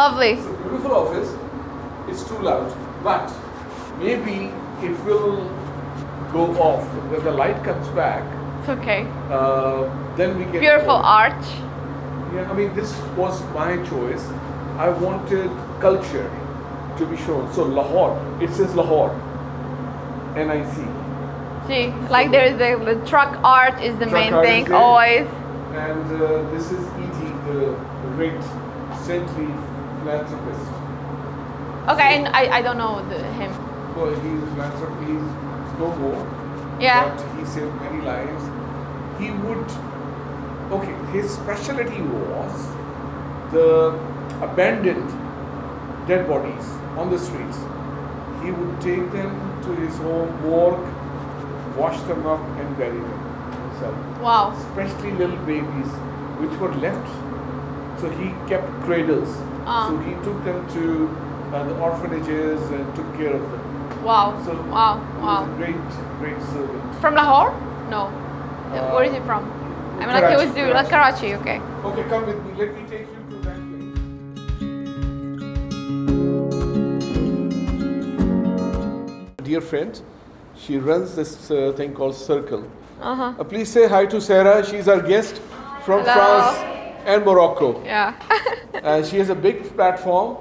Lovely. It's a beautiful office. It's too loud, but maybe it will go off when the light comes back. It's okay. Then we get Beautiful arch. Yeah, I mean, this was my choice. I wanted culture to be shown. So Lahore, it says Lahore, NIC. See, like there's the truck art is the Truck main art thing is there. always. And this is Edhi, the great saintly philanthropist. Okay, and I don't know him. Well, he's a philanthropist, he's no more. Yeah. But he saved many lives. He would, okay, his specialty was the abandoned dead bodies on the streets. He would take them to his home morgue, wash them up and bury them himself. Wow. Especially little babies which were left. So he kept cradles. So he took them to the orphanages and took care of them. Wow. So Wow. he Wow. was a great servant. From Lahore? No. Where is he from? I mean, like he was doing like Karachi. Okay. Okay, come with me. Let me take you to that place. Dear friend, she runs this thing called Circle. Please say hi to Sara. She's our guest from Hello. France and Morocco. Yeah. She has a big platform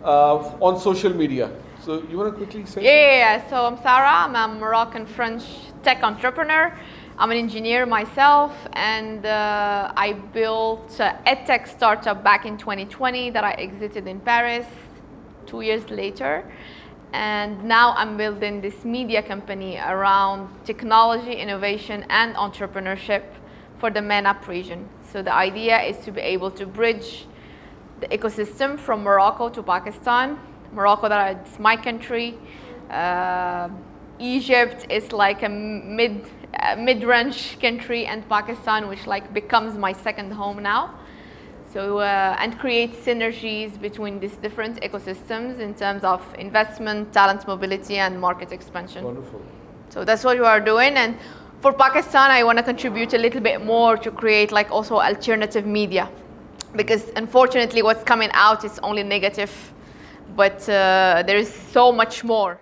on social media. So you want to quickly say? Yeah. So I'm Sara. I'm a Moroccan-French tech entrepreneur. I'm an engineer myself, and I built an edtech startup back in 2020 that I exited in Paris 2 years later. And now I'm building this media company around technology, innovation, and entrepreneurship for the MENAP region. So the idea is to be able to bridge the ecosystem from Morocco to Pakistan. Morocco, that's my country. Egypt is like a mid-range country, and Pakistan, which like becomes my second home now. So and create synergies between these different ecosystems in terms of investment, talent mobility, and market expansion. Wonderful. So that's what we are doing. And for Pakistan, I want to contribute a little bit more to create like also alternative media, because unfortunately what's coming out is only negative, but there is so much more.